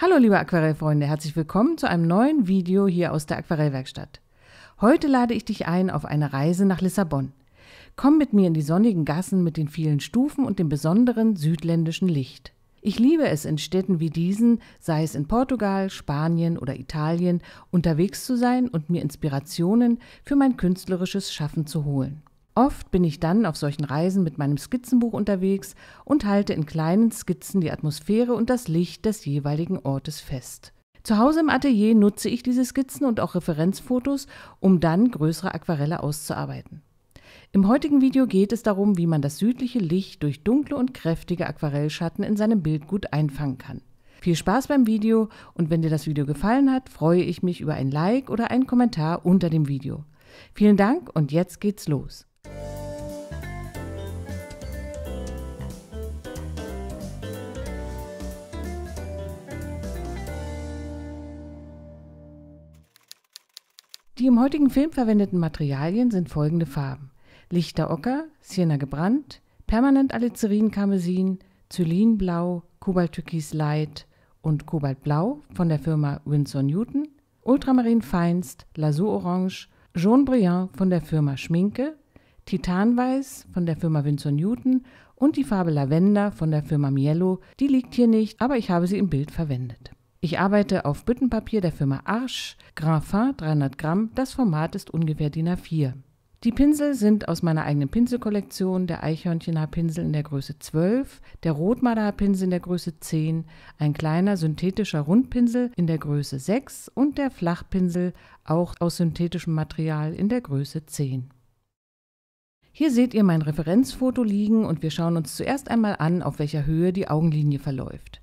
Hallo liebe Aquarellfreunde, herzlich willkommen zu einem neuen Video hier aus der Aquarellwerkstatt. Heute lade ich dich ein auf eine Reise nach Lissabon. Komm mit mir in die sonnigen Gassen mit den vielen Stufen und dem besonderen südländischen Licht. Ich liebe es, in Städten wie diesen, sei es in Portugal, Spanien oder Italien, unterwegs zu sein und mir Inspirationen für mein künstlerisches Schaffen zu holen. Oft bin ich dann auf solchen Reisen mit meinem Skizzenbuch unterwegs und halte in kleinen Skizzen die Atmosphäre und das Licht des jeweiligen Ortes fest. Zu Hause im Atelier nutze ich diese Skizzen und auch Referenzfotos, um dann größere Aquarelle auszuarbeiten. Im heutigen Video geht es darum, wie man das südliche Licht durch dunkle und kräftige Aquarellschatten in seinem Bild gut einfangen kann. Viel Spaß beim Video und wenn dir das Video gefallen hat, freue ich mich über ein Like oder einen Kommentar unter dem Video. Vielen Dank und jetzt geht's los. Die im heutigen Film verwendeten Materialien sind folgende Farben: Lichter Ocker, Sienna gebrannt, Permanent Alizarin Karmesin, Zylinblau, Kobalttürkis Light und Kobaltblau von der Firma Winsor Newton, Ultramarin Feinst, Lasur Orange, Jaune Brillant von der Firma Schminke, Titanweiß von der Firma Winsor Newton und die Farbe Lavender von der Firma Mielo. Die liegt hier nicht, aber ich habe sie im Bild verwendet. Ich arbeite auf Büttenpapier der Firma Arches, Grain Fin 300 Gramm, das Format ist ungefähr DIN A4. Die Pinsel sind aus meiner eigenen Pinselkollektion, der Eichhörnchenhaarpinsel in der Größe 12, der Rotmarderhaarpinsel in der Größe 10, ein kleiner synthetischer Rundpinsel in der Größe 6 und der Flachpinsel, auch aus synthetischem Material, in der Größe 10. Hier seht ihr mein Referenzfoto liegen und wir schauen uns zuerst einmal an, auf welcher Höhe die Augenlinie verläuft.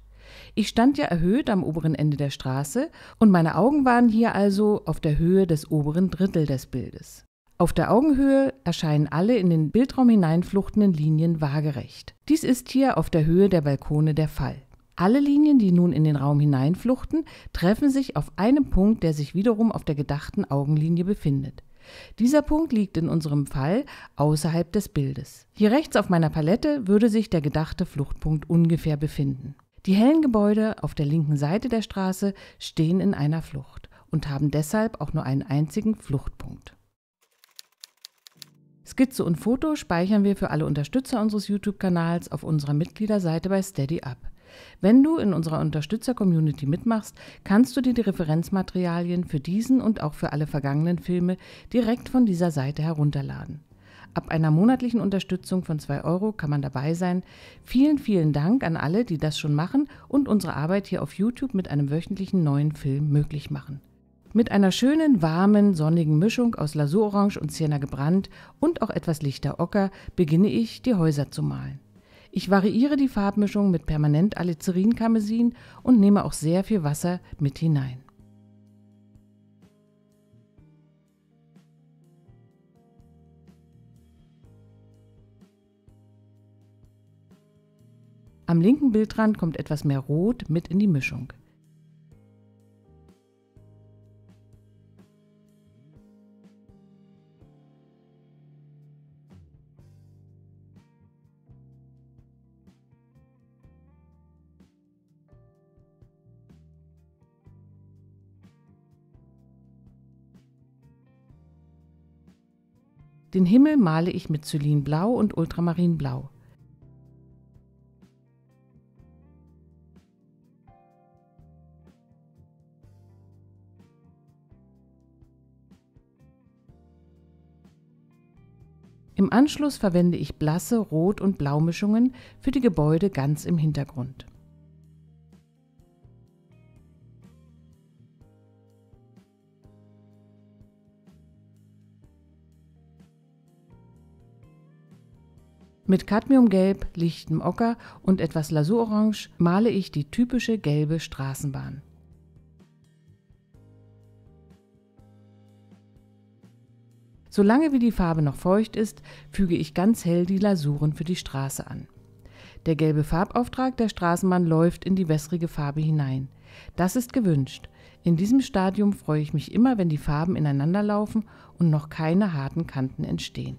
Ich stand ja erhöht am oberen Ende der Straße und meine Augen waren hier also auf der Höhe des oberen Drittel des Bildes. Auf der Augenhöhe erscheinen alle in den Bildraum hineinfluchtenden Linien waagerecht. Dies ist hier auf der Höhe der Balkone der Fall. Alle Linien, die nun in den Raum hineinfluchten, treffen sich auf einem Punkt, der sich wiederum auf der gedachten Augenlinie befindet. Dieser Punkt liegt in unserem Fall außerhalb des Bildes. Hier rechts auf meiner Palette würde sich der gedachte Fluchtpunkt ungefähr befinden. Die hellen Gebäude auf der linken Seite der Straße stehen in einer Flucht und haben deshalb auch nur einen einzigen Fluchtpunkt. Skizze und Foto speichern wir für alle Unterstützer unseres YouTube-Kanals auf unserer Mitgliederseite bei Steady Up. Wenn du in unserer Unterstützer-Community mitmachst, kannst du dir die Referenzmaterialien für diesen und auch für alle vergangenen Filme direkt von dieser Seite herunterladen. Ab einer monatlichen Unterstützung von 2 € kann man dabei sein. Vielen, vielen Dank an alle, die das schon machen und unsere Arbeit hier auf YouTube mit einem wöchentlichen neuen Film möglich machen. Mit einer schönen, warmen, sonnigen Mischung aus Lasurorange und Sienna gebrannt und auch etwas lichter Ocker beginne ich, die Häuser zu malen. Ich variiere die Farbmischung mit Permanent Alizarin Karmesin und nehme auch sehr viel Wasser mit hinein. Am linken Bildrand kommt etwas mehr Rot mit in die Mischung. Den Himmel male ich mit Zylinblau und Ultramarinblau. Im Anschluss verwende ich blasse Rot- und Blaumischungen für die Gebäude ganz im Hintergrund. Mit Cadmiumgelb, lichtem Ocker und etwas Lasurorange male ich die typische gelbe Straßenbahn. Solange wie die Farbe noch feucht ist, füge ich ganz hell die Lasuren für die Straße an. Der gelbe Farbauftrag der Straßenbahn läuft in die wässrige Farbe hinein. Das ist gewünscht. In diesem Stadium freue ich mich immer, wenn die Farben ineinander laufen und noch keine harten Kanten entstehen.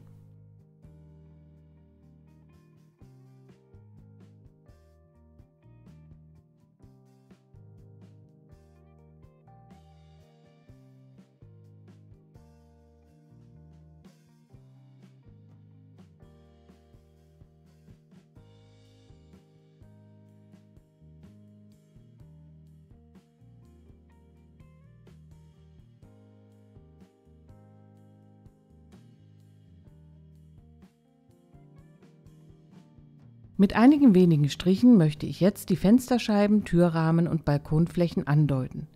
Mit einigen wenigen Strichen möchte ich jetzt die Fensterscheiben, Türrahmen und Balkonflächen andeuten.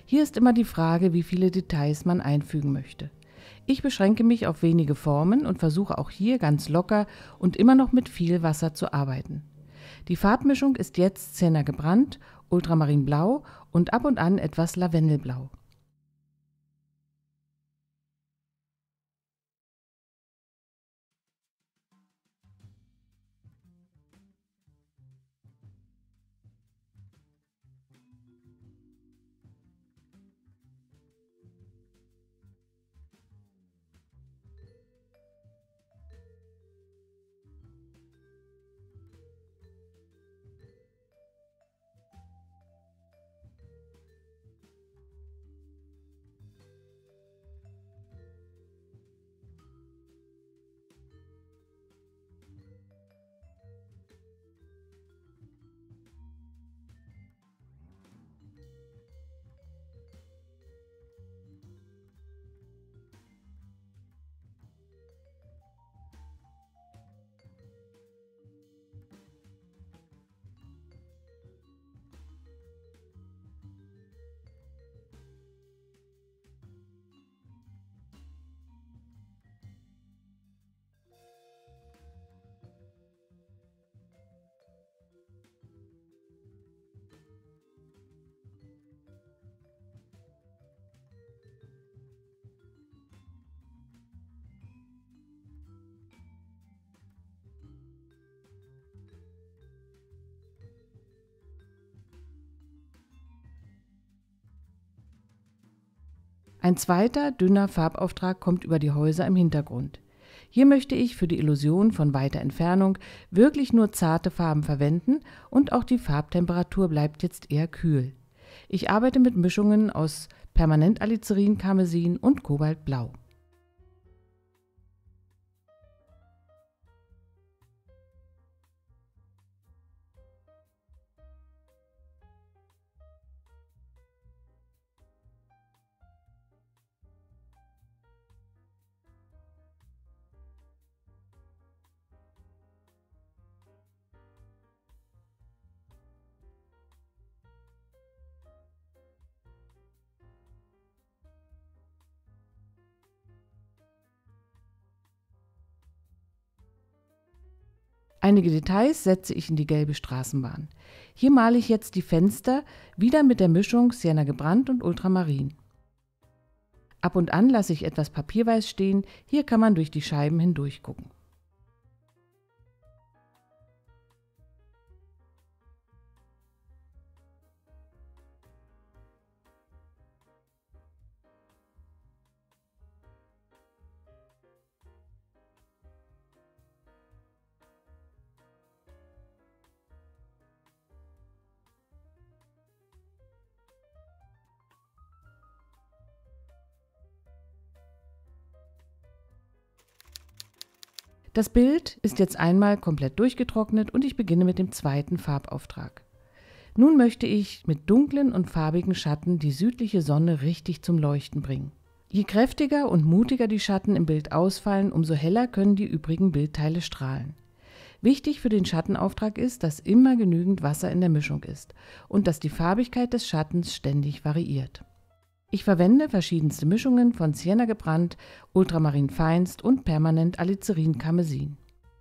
Hier ist immer die Frage, wie viele Details man einfügen möchte. Ich beschränke mich auf wenige Formen und versuche auch hier ganz locker und immer noch mit viel Wasser zu arbeiten. Die Farbmischung ist jetzt Sienna gebrannt, Ultramarinblau und ab und an etwas Lavendelblau. Ein zweiter, dünner Farbauftrag kommt über die Häuser im Hintergrund. Hier möchte ich für die Illusion von weiter Entfernung wirklich nur zarte Farben verwenden und auch die Farbtemperatur bleibt jetzt eher kühl. Ich arbeite mit Mischungen aus Permanentalicerin, Karmesin und Kobaltblau. Einige Details setze ich in die gelbe Straßenbahn. Hier male ich jetzt die Fenster wieder mit der Mischung Sienna gebrannt und Ultramarin. Ab und an lasse ich etwas Papierweiß stehen, hier kann man durch die Scheiben hindurch gucken. Das Bild ist jetzt einmal komplett durchgetrocknet und ich beginne mit dem zweiten Farbauftrag. Nun möchte ich mit dunklen und farbigen Schatten die südliche Sonne richtig zum Leuchten bringen. Je kräftiger und mutiger die Schatten im Bild ausfallen, umso heller können die übrigen Bildteile strahlen. Wichtig für den Schattenauftrag ist, dass immer genügend Wasser in der Mischung ist und dass die Farbigkeit des Schattens ständig variiert. Ich verwende verschiedenste Mischungen von Sienna gebrannt, Ultramarin feinst und Permanentalicerin Karmesin.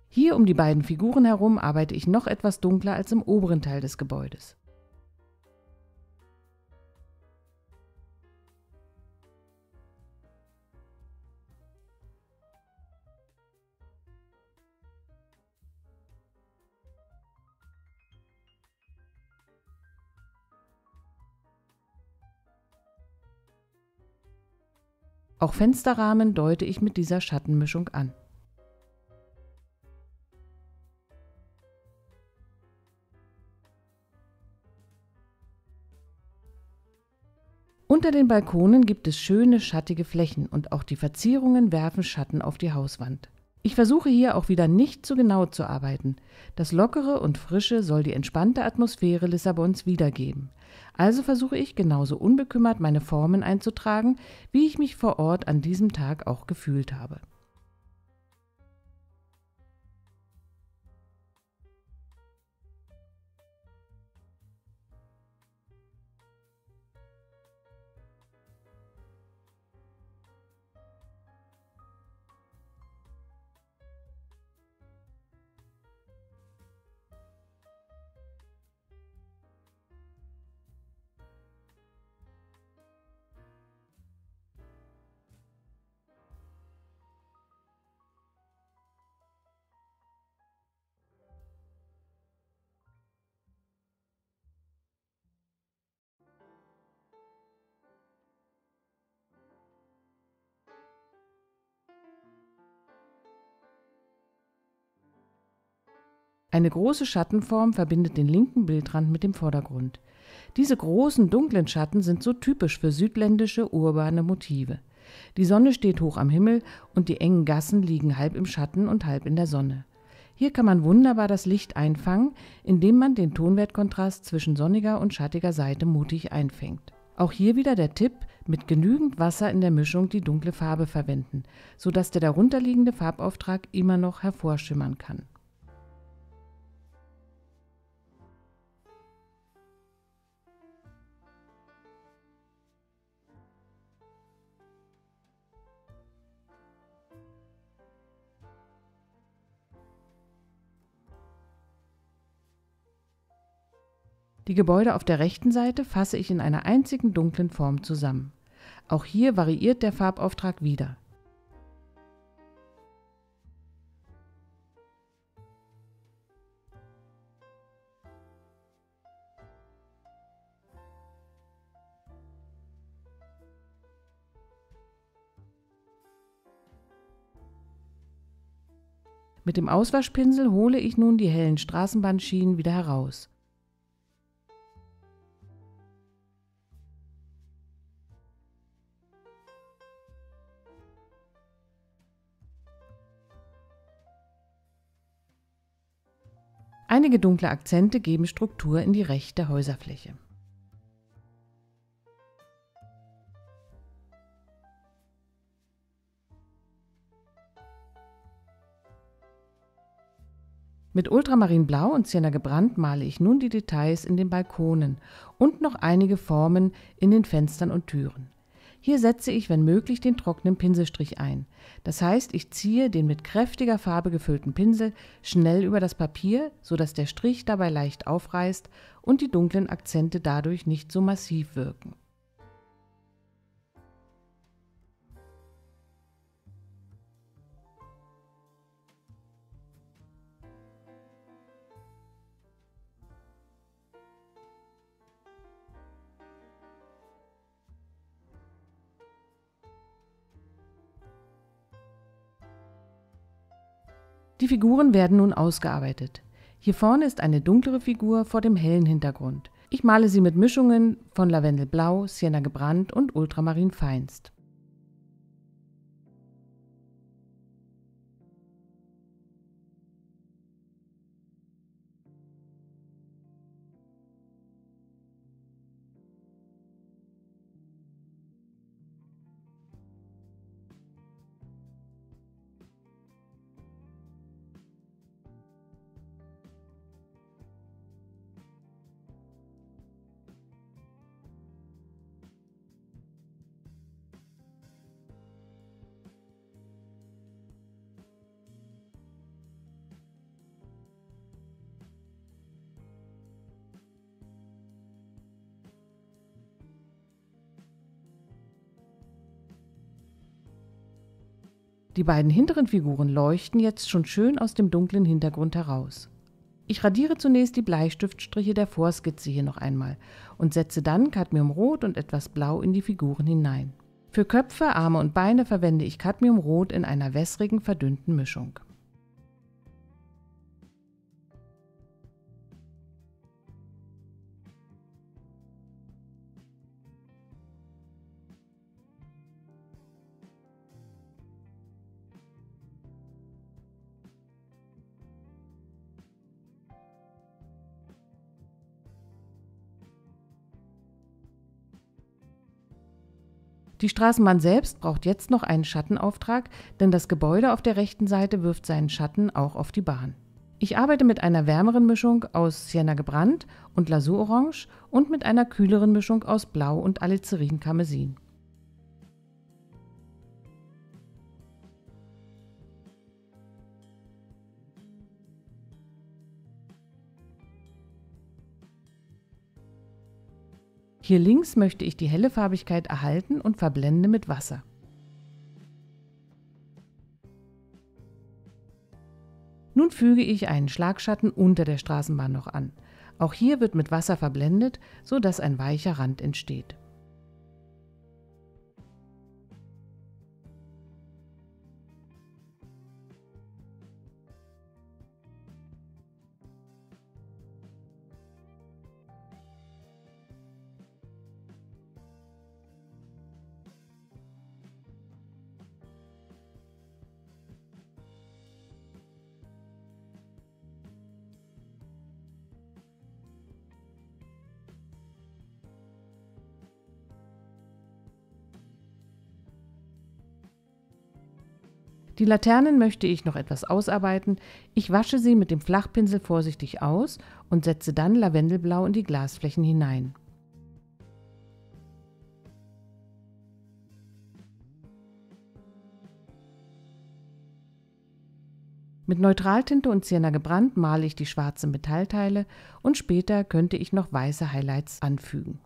Hier um die beiden Figuren herum arbeite ich noch etwas dunkler als im oberen Teil des Gebäudes. Auch Fensterrahmen deute ich mit dieser Schattenmischung an. Unter den Balkonen gibt es schöne schattige Flächen und auch die Verzierungen werfen Schatten auf die Hauswand. Ich versuche hier auch wieder nicht zu genau zu arbeiten. Das Lockere und Frische soll die entspannte Atmosphäre Lissabons wiedergeben. Also versuche ich genauso unbekümmert meine Formen einzutragen, wie ich mich vor Ort an diesem Tag auch gefühlt habe. Eine große Schattenform verbindet den linken Bildrand mit dem Vordergrund. Diese großen, dunklen Schatten sind so typisch für südländische urbane Motive. Die Sonne steht hoch am Himmel und die engen Gassen liegen halb im Schatten und halb in der Sonne. Hier kann man wunderbar das Licht einfangen, indem man den Tonwertkontrast zwischen sonniger und schattiger Seite mutig einfängt. Auch hier wieder der Tipp, mit genügend Wasser in der Mischung die dunkle Farbe verwenden, sodass der darunterliegende Farbauftrag immer noch hervorschimmern kann. Die Gebäude auf der rechten Seite fasse ich in einer einzigen dunklen Form zusammen. Auch hier variiert der Farbauftrag wieder. Mit dem Auswaschpinsel hole ich nun die hellen Straßenbahnschienen wieder heraus. Einige dunkle Akzente geben Struktur in die rechte Häuserfläche. Mit Ultramarinblau und Sienna gebrannt male ich nun die Details in den Balkonen und noch einige Formen in den Fenstern und Türen. Hier setze ich, wenn möglich, den trockenen Pinselstrich ein. Das heißt, ich ziehe den mit kräftiger Farbe gefüllten Pinsel schnell über das Papier, sodass der Strich dabei leicht aufreißt und die dunklen Akzente dadurch nicht so massiv wirken. Die Figuren werden nun ausgearbeitet. Hier vorne ist eine dunklere Figur vor dem hellen Hintergrund. Ich male sie mit Mischungen von Lavendelblau, Sienna gebrannt und Ultramarin feinst. Die beiden hinteren Figuren leuchten jetzt schon schön aus dem dunklen Hintergrund heraus. Ich radiere zunächst die Bleistiftstriche der Vorskizze hier noch einmal und setze dann Cadmiumrot und etwas Blau in die Figuren hinein. Für Köpfe, Arme und Beine verwende ich Cadmiumrot in einer wässrigen, verdünnten Mischung. Die Straßenbahn selbst braucht jetzt noch einen Schattenauftrag, denn das Gebäude auf der rechten Seite wirft seinen Schatten auch auf die Bahn. Ich arbeite mit einer wärmeren Mischung aus Sienna gebrannt und Lasur-Orange und mit einer kühleren Mischung aus Blau und Alizarin-Karmesin. Hier links möchte ich die helle Farbigkeit erhalten und verblende mit Wasser. Nun füge ich einen Schlagschatten unter der Straßenbahn noch an. Auch hier wird mit Wasser verblendet, sodass ein weicher Rand entsteht. Die Laternen möchte ich noch etwas ausarbeiten. Ich wasche sie mit dem Flachpinsel vorsichtig aus und setze dann Lavendelblau in die Glasflächen hinein. Mit Neutraltinte und Sienna gebrannt male ich die schwarzen Metallteile und später könnte ich noch weiße Highlights anfügen.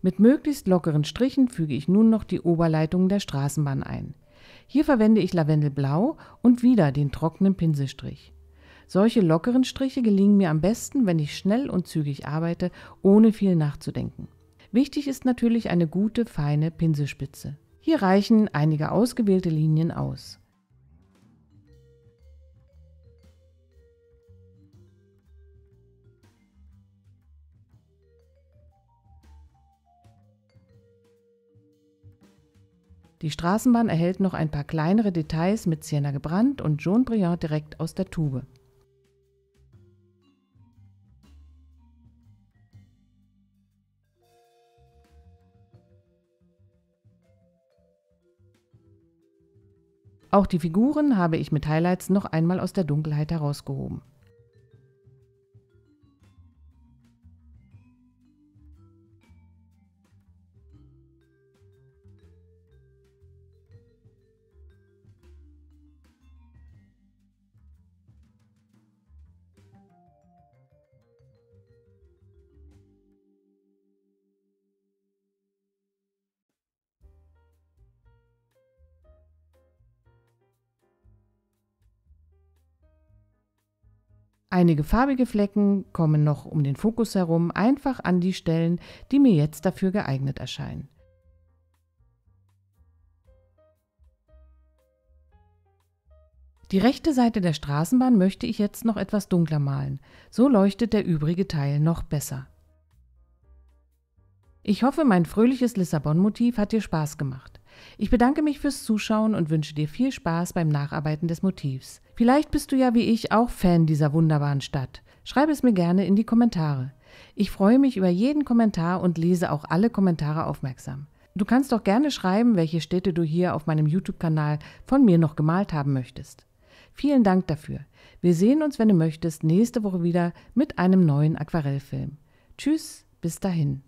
Mit möglichst lockeren Strichen füge ich nun noch die Oberleitungen der Straßenbahn ein. Hier verwende ich Lavendelblau und wieder den trockenen Pinselstrich. Solche lockeren Striche gelingen mir am besten, wenn ich schnell und zügig arbeite, ohne viel nachzudenken. Wichtig ist natürlich eine gute, feine Pinselspitze. Hier reichen einige ausgewählte Linien aus. Die Straßenbahn erhält noch ein paar kleinere Details mit Sienna gebrannt und Jaune Brillant direkt aus der Tube. Auch die Figuren habe ich mit Highlights noch einmal aus der Dunkelheit herausgehoben. Einige farbige Flecken kommen noch um den Fokus herum, einfach an die Stellen, die mir jetzt dafür geeignet erscheinen. Die rechte Seite der Straßenbahn möchte ich jetzt noch etwas dunkler malen, so leuchtet der übrige Teil noch besser. Ich hoffe, mein fröhliches Lissabon-Motiv hat dir Spaß gemacht. Ich bedanke mich fürs Zuschauen und wünsche dir viel Spaß beim Nacharbeiten des Motivs. Vielleicht bist du ja wie ich auch Fan dieser wunderbaren Stadt. Schreib es mir gerne in die Kommentare. Ich freue mich über jeden Kommentar und lese auch alle Kommentare aufmerksam. Du kannst auch gerne schreiben, welche Städte du hier auf meinem YouTube-Kanal von mir noch gemalt haben möchtest. Vielen Dank dafür. Wir sehen uns, wenn du möchtest, nächste Woche wieder mit einem neuen Aquarellfilm. Tschüss, bis dahin.